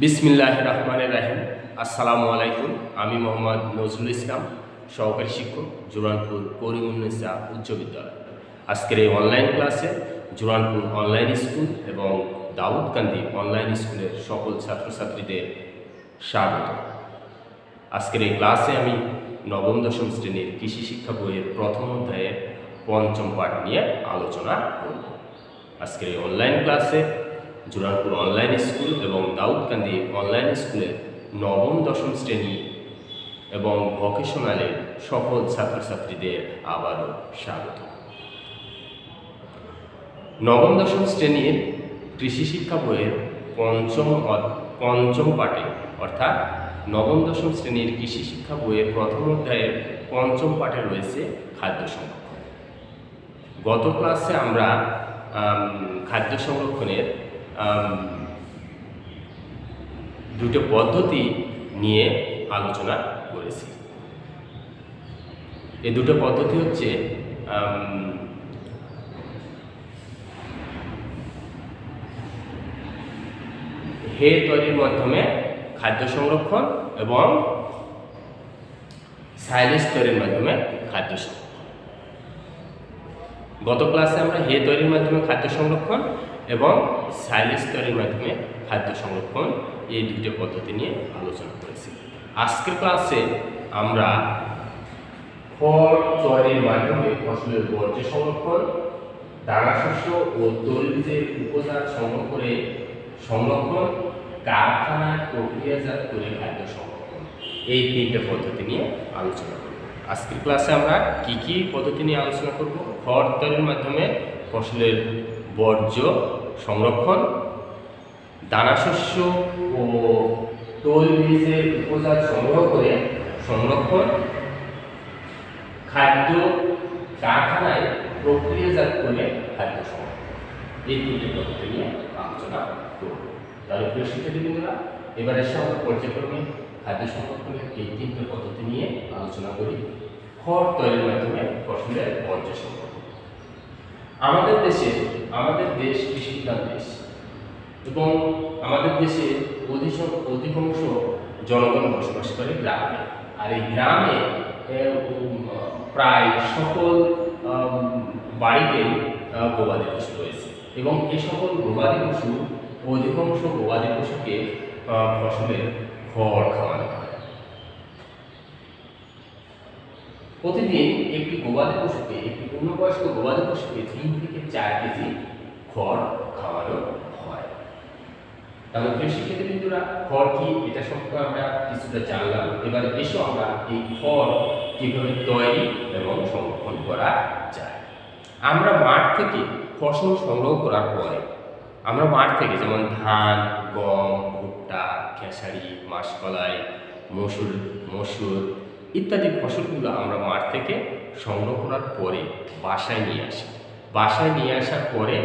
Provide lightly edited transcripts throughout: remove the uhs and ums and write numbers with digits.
বিসমিল্লাহির রহমানির রহিম। আসসালামু আলাইকুম। আমি মোহাম্মদ নজরুল ইসলাম, সহকারী শিক্ষক, জুরানপুর করিমুন্নেসা উচ্চ বিদ্যালয়। আজকের এই অনলাইন ক্লাসে জুরানপুর অনলাইন স্কুল এবং দাউদকান্দি অনলাইন স্কুলের সকল ছাত্রছাত্রীদের স্বাগত। আজকের এই ক্লাসে আমি নবম দশম শ্রেণীর কৃষি শিক্ষা বইয়ের প্রথম অধ্যায়ের পঞ্চম পাঠ নিয়ে আলোচনা করব। আজকের এই অনলাইন ক্লাসে জুরানপুর অনলাইন স্কুল এবং দাউদকান্দি অনলাইন স্কুলের নবম দশম শ্রেণী এবং ভোকেশনালের সকল ছাত্রছাত্রীদের আবারও স্বাগত। নবম দশম শ্রেণীর কৃষি শিক্ষা বইয়ের পঞ্চম পাঠে অর্থাৎ নবম দশম শ্রেণীর কৃষি শিক্ষা বইয়ের প্রথম অধ্যায়ের পঞ্চম পাঠে রয়েছে খাদ্য সংরক্ষণ। গত ক্লাসে আমরা খাদ্য সংরক্ষণের দুটো পদ্ধতি নিয়ে আলোচনা করেছি। এই দুটো পদ্ধতি হচ্ছে হে তৈরির মাধ্যমে খাদ্য সংরক্ষণ এবং সাইলেজ তৈরির মাধ্যমে খাদ্য সংরক্ষণ। গত ক্লাসে আমরা হে তৈরির মাধ্যমে খাদ্য সংরক্ষণ এবং সাইলেজ তৈরির মাধ্যমে খাদ্য সংরক্ষণ এই দুটো পদ্ধতি নিয়ে আলোচনা করেছি। আজকের ক্লাসে আমরা খড় তৈরির মাধ্যমে ফসলের বর্জ্য সংরক্ষণ, দানা শস্য ও তৈলবীজের উপজাত সংগ্রহ করে সংরক্ষণ, কারখানায় প্রক্রিয়াজাত করে খাদ্য সংরক্ষণ, এই তিনটে পদ্ধতি নিয়ে আলোচনা করব। আজকের ক্লাসে আমরা কি পদ্ধতি নিয়ে আলোচনা করব? খড় তৈরির মাধ্যমে ফসলের বর্জ্য সংরক্ষণ, দানা শস্য ও তৈলবীজের উপজাত সংগ্রহ করে সংরক্ষণ, খাদ্য কারখানায় প্রক্রিয়াজাত করে খাদ্য সংরক্ষণ, এই তিনটে পদ্ধতি নিয়ে আলোচনা করব। তাহলে প্রিয় শিক্ষার্থীবৃন্দরা, এবার এসে আমরা পর্যায়ক্রমে খাদ্য সংরক্ষণের এই তিনটে পদ্ধতি নিয়ে আলোচনা করি। খড় তৈরির মাধ্যমে ফসলের বর্জ্য সংরক্ষণ। আমাদের দেশ কৃষিপ্রধান দেশ এবং আমাদের দেশে অধিকাংশ জনগণ বসবাস করে গ্রামে। আর এই গ্রামে প্রায় সকল বাড়িতেই গবাদি পশু রয়েছে এবং এই সকল গবাদি পশু অধিকাংশ গবাদি পশুকে ফসলের খড় খাওয়ানো হয়। প্রতিদিন একটি পূর্ণবয়স্ক গবাদি পশুকে 3 থেকে 4 কেজি খড় খাওয়ানো হয়। তাহলে প্রিয় শিক্ষার্থীবৃন্দরা, খড় কি এটা সম্পর্কে আমরা কিছুটা জানলাম। এবার এসো আমরা এই খড় কিভাবে তৈরি এবং সংরক্ষণ করা যায়। আমরা মাঠ থেকে ফসল সংগ্রহ করার পরে আমরা মাঠ থেকে যেমন ধান, গম, ভুট্টা, খেসারি, মাসকলাই, মসুর ইত্যাদি ফসলগুলো আমরা মাঠ থেকে সংগ্রহ করার পরে বাসায় নিয়ে আসি। বাসায় নিয়ে আসার পরে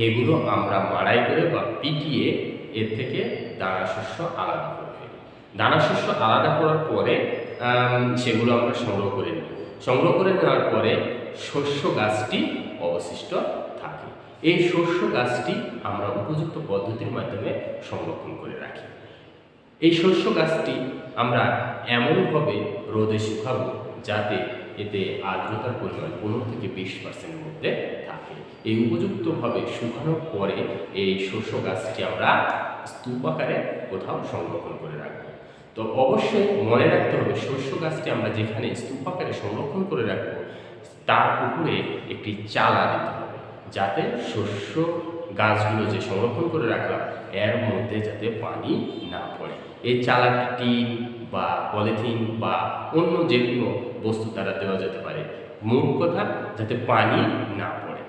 এগুলো আমরা মাড়াই করে বা পিটিয়ে এর থেকে দানা শস্য আলাদা করে ফেলি। দানা শস্য আলাদা করার পরে সেগুলো আমরা সংগ্রহ করে নিই। সংগ্রহ করে নেওয়ার পরে শস্য গাছটি অবশিষ্ট থাকে। এই শস্য গাছটি আমরা উপযুক্ত পদ্ধতির মাধ্যমে সংরক্ষণ করে রাখি। এই শস্য গাছটি আমরা এমনভাবে রোদে শুকাবো যাতে এতে আর্দ্রতার পরিমাণ 15 থেকে 20% মধ্যে থাকে। এই উপযুক্তভাবে শুকানোর পরে এই শস্য গাছটি আমরা স্তূপ আকারে কোথাও সংরক্ষণ করে রাখবো। তো অবশ্যই মনে রাখতে হবে, শস্য গাছটি আমরা যেখানে স্তূপ আকারে সংরক্ষণ করে রাখবো তার উপরে একটি চালা দিতে হবে, যাতে শস্য গাছগুলো যে সংরক্ষণ করে রাখলাম এর মধ্যে যাতে পানি না পড়ে। এই চালাটি টিন বা পলিথিন বা অন্য যে কোনো বস্তু দ্বারা দেওয়া যেতে পারে। মূল কথা যাতে পানি না পড়ে।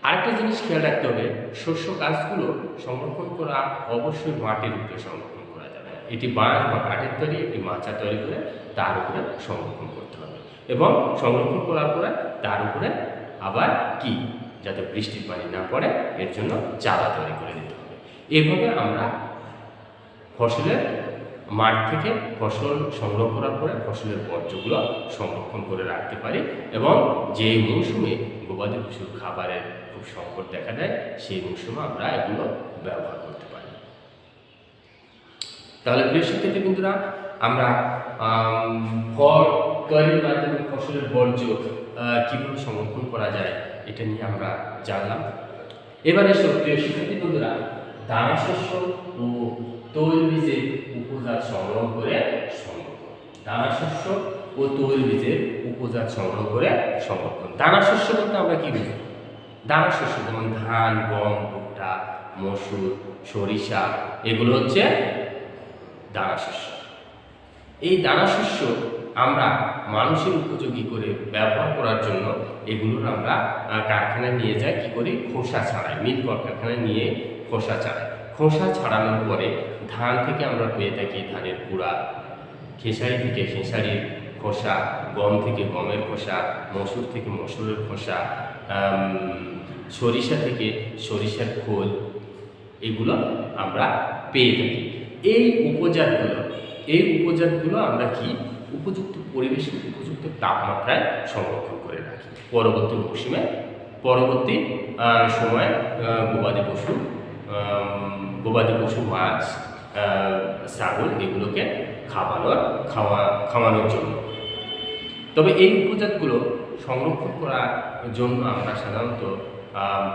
আরেকটা জিনিস খেয়াল রাখতে হবে, শস্য গাছগুলো সংরক্ষণ করা অবশ্যই মাটির উপরে সংরক্ষণ করা যাবে। এটি বাঁশ বা কাঠের তৈরি একটি মাচা তৈরি করে তার উপরে সংরক্ষণ করতে হবে এবং সংরক্ষণ করার পরে তার উপরে আবার যাতে বৃষ্টির পানি না পড়ে এর জন্য চালা তৈরি করে দিতে হবে। এভাবে আমরা ফসলের মাঠ থেকে ফসল সংগ্রহ করার পরে ফসলের বর্জ্যগুলো সংরক্ষণ করে রাখতে পারি এবং যে মৌসুমে গবাদি পশুর খাবারের খুব সংকট দেখা দেয় সেই মৌসুমে আমরা এগুলো ব্যবহার করতে পারি। তাহলে প্রিয় শিক্ষার্থী বন্ধুরা, আমরা খড় তৈরির মাধ্যমে ফসলের বর্জ্য কীভাবে সংরক্ষণ করা যায় এটা নিয়ে আমরা জানলাম। এবারে প্রিয় শিক্ষার্থী বন্ধুরা, দানা শস্য ও তৈলবীজের উপজাত সংগ্রহ করে সংরক্ষণ। দানা শস্য ও তৈলবীজের উপজাত সংগ্রহ করে সংরক্ষণ। দানা শস্য বলতে আমরা কি বুঝি? দানা শস্য যেমন ধান, গম, ভুট্টা, মসুর, সরিষা, এগুলো হচ্ছে দানা শস্য। এই দানা শস্য আমরা মানুষের উপযোগী করে ব্যবহার করার জন্য এগুলোর আমরা কারখানায় নিয়ে যাই, কি করি? খোসা ছাড়াই, মিল কারখানায় নিয়ে খোসা ছাড়াই। খোসা ছাড়ানোর পরে ধান থেকে আমরা পেয়ে থাকি ধানের গুঁড়া, খেসারি থেকে খেসারির খোসা, গম থেকে গমের খোসা, মসুর থেকে মসুরের খোসা, সরিষা থেকে সরিষার খোল, এগুলো আমরা পেয়ে থাকি। এই উপজাতগুলো আমরা কি উপযুক্ত পরিবেশে উপযুক্ত তাপমাত্রায় সংরক্ষণ করে রাখি। পরবর্তী মৌসুমে পরবর্তী সময়ে গবাদি পশু মাছ, ছাগল এগুলোকে খাওয়ানোর জন্য। তবে এই উপজাতগুলো সংরক্ষণ করার জন্য আমরা সাধারণত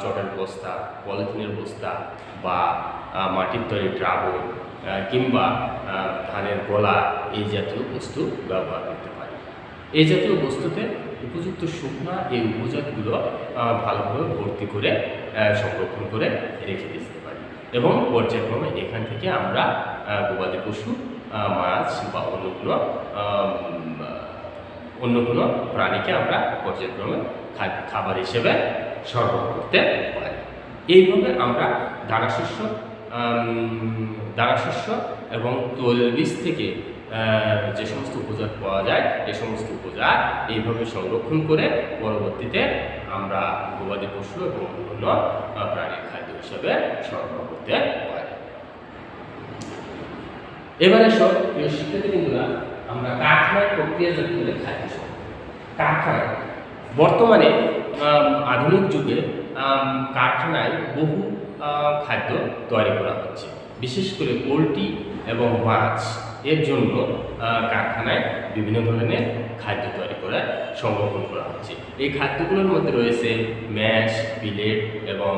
চটের বস্তা, পলিথিনের বস্তা বা মাটির তৈরি ড্রাবর কিংবা ধানের গোলা এই জাতীয় বস্তু ব্যবহার করতে পারি। এই জাতীয় বস্তুতে উপযুক্ত শুকনা এই উপজাতগুলো ভালোভাবে ভর্তি করে সংরক্ষণ করে রেখে দিতে পারি এবং পর্যায়ক্রমে এখান থেকে আমরা গবাদি পশু, মাছ বা অন্য কোনো প্রাণীকে আমরা পর্যায়ক্রমে খাবার হিসেবে সরবরাহ করতে পারি। এইভাবে আমরা দানা শস্য এবং তৈলবীজ থেকে যে সমস্ত উপজাত পাওয়া যায় এই সমস্ত উপজাত এইভাবে সংরক্ষণ করে পরবর্তীতে আমরা গবাদি পশু এবং অন্য প্রাণীর খাদ্য হিসেবে সরবরাহ করতে পারি। এবারে প্রিয় শিক্ষার্থীবৃন্দরা, আমরা কারখানায় প্রক্রিয়াজাত করে খাদ্য কারখানায় বর্তমানে আধুনিক যুগে কারখানায় বহু খাদ্য তৈরি করা হচ্ছে। বিশেষ করে পোলট্রি এবং মাছ এর জন্য কারখানায় বিভিন্ন ধরনের খাদ্য তৈরি করে সংরক্ষণ করা হচ্ছে। এই খাদ্যগুলোর মধ্যে রয়েছে ম্যাশ, পিলেট এবং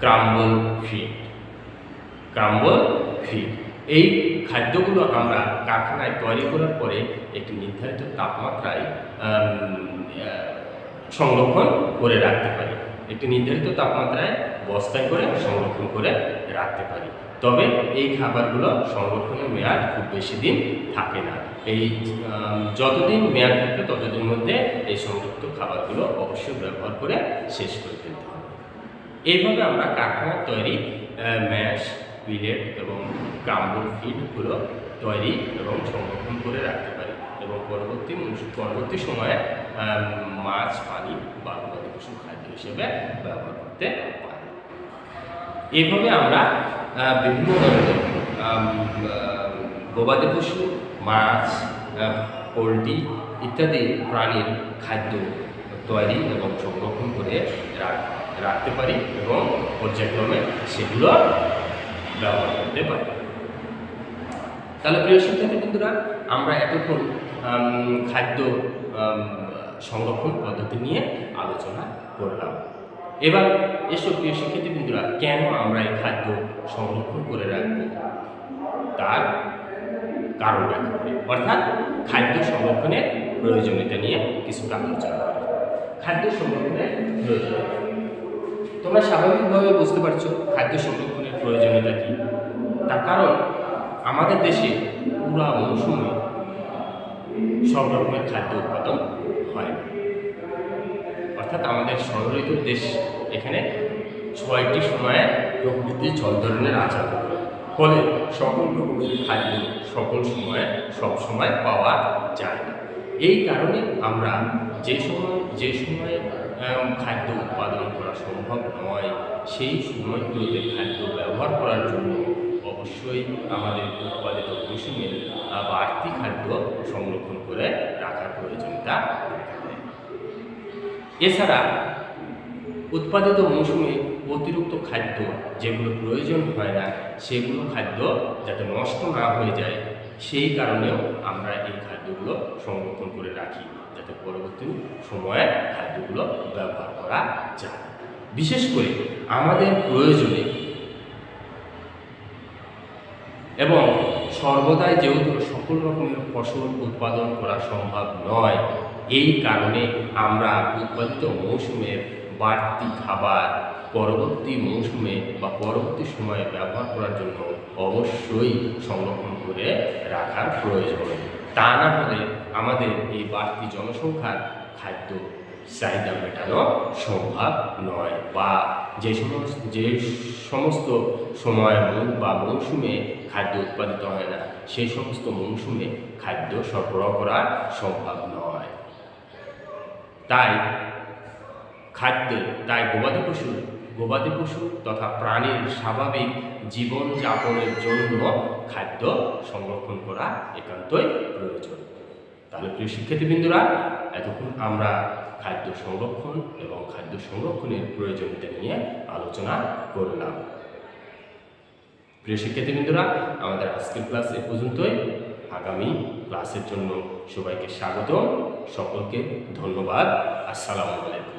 ক্রাম্বল ফিড। এই খাদ্যগুলো আমরা কারখানায় তৈরি করার পরে একটি নির্ধারিত তাপমাত্রায় সংরক্ষণ করে রাখতে পারি। একটি নির্ধারিত তাপমাত্রায় বস্তায় করে সংরক্ষণ করে রাখতে পারি। তবে এই খাবারগুলো সংরক্ষণের মেয়াদ খুব বেশি দিন থাকে না। এই যতদিন মেয়াদ থাকবে ততদিন মধ্যে এই সংরক্ষিত খাবারগুলো অবশ্যই ব্যবহার করে শেষ করে ফেলতে হবে। এইভাবে আমরা কারখানার তৈরি ম্যাশ, পিলেট এবং ক্রাম্বল ফিডগুলো তৈরি এবং সংরক্ষণ করে রাখতে পারি এবং পরবর্তী সময়ে মাছ, পানি বা গবাদি পশুর খাদ্য হিসেবে ব্যবহার করতে পারি। এইভাবে আমরা বিভিন্ন ধরনের গবাদি পশু, মাছ, পোলট্রি ইত্যাদি প্রাণীর খাদ্য তৈরি এবং সংরক্ষণ করে রাখতে পারি এবং পর্যায়ক্রমে সেগুলো ব্যবহার করতে পারি। তাহলে প্রিয় শিক্ষার্থীবৃন্দরা, আমরা এতক্ষণ খাদ্য সংরক্ষণ পদ্ধতি নিয়ে আলোচনা করলাম। এবার এসব প্রিয় শিক্ষার্থীবৃন্দরা, কেন আমরা এই খাদ্য সংরক্ষণ করে রাখব তার কারণ ব্যাখ্যা করি, অর্থাৎ খাদ্য সংরক্ষণের প্রয়োজনীয়তা নিয়ে কিছুটা আলোচনা করি। খাদ্য সংরক্ষণের প্রয়োজনীয়তা তোমরা স্বাভাবিকভাবে বুঝতে পারছো খাদ্য সংরক্ষণের প্রয়োজনীয়তা কী। তার কারণ আমাদের দেশে পুরা মৌসুমে সব রকমের খাদ্য উৎপাদন হয় না, অর্থাৎ আমাদের ষড়ঋতুর দেশ। এখানে 6টি সময়ে প্রকৃতি 6 ধরনের আচরণ করে, ফলে সকল রকমের খাদ্য সকল সময়ে সব সময় পাওয়া যায় না। এই কারণে আমরা যে সময়ে খাদ্য উৎপাদন করা সম্ভব নয় সেই সময়গুলোতে খাদ্য ব্যবহার করার জন্য অবশ্যই আমাদের উৎপাদিত মৌসুমে বাড়তি খাদ্য সংরক্ষণ করে রাখার প্রয়োজনীয়তা দেখা দেয়। এছাড়া উৎপাদিত মৌসুমে অতিরিক্ত খাদ্য যেগুলো প্রয়োজন হয় না সেগুলো খাদ্য যাতে নষ্ট না হয়ে যায়, সেই কারণেও আমরা এই খাদ্যগুলো সংরক্ষণ করে রাখি, যাতে পরবর্তী সময়ে খাদ্যগুলো ব্যবহার করা যায়। বিশেষ করে আমাদের প্রয়োজনে এবং সর্বদাই যেহেতু সকল রকমের ফসল উৎপাদন করা সম্ভব নয়, এই কারণে আমরা উৎপাদিত মৌসুমের বাড়তি খাবার পরবর্তী মৌসুমে বা পরবর্তী সময়ে ব্যবহার করার জন্য অবশ্যই সংরক্ষণ করে রাখার প্রয়োজন। তা না হলে আমাদের এই বাড়তি জনসংখ্যার খাদ্য চাহিদা মেটানো সম্ভব নয়, বা যে সমস্ত সময় বা মৌসুমে খাদ্য উৎপাদিত হয় না সেই সমস্ত মৌসুমে খাদ্য সরবরাহ করা সম্ভব নয়। তাই গবাদি পশু তথা প্রাণীর স্বাভাবিক জীবনযাপনের জন্য খাদ্য সংরক্ষণ করা একান্তই প্রয়োজন। তাহলে প্রিয় শিক্ষার্থীবৃন্দরা, এতক্ষণ আমরা খাদ্য সংরক্ষণ এবং খাদ্য সংরক্ষণের প্রয়োজনীয়তা নিয়ে আলোচনা করলাম। প্রিয় শিক্ষার্থীবৃন্দরা, আমাদের আজকের ক্লাস এ পর্যন্তই। আগামী ক্লাসের জন্য সবাইকে স্বাগত, সকলকে ধন্যবাদ। আসসালামু আলাইকুম।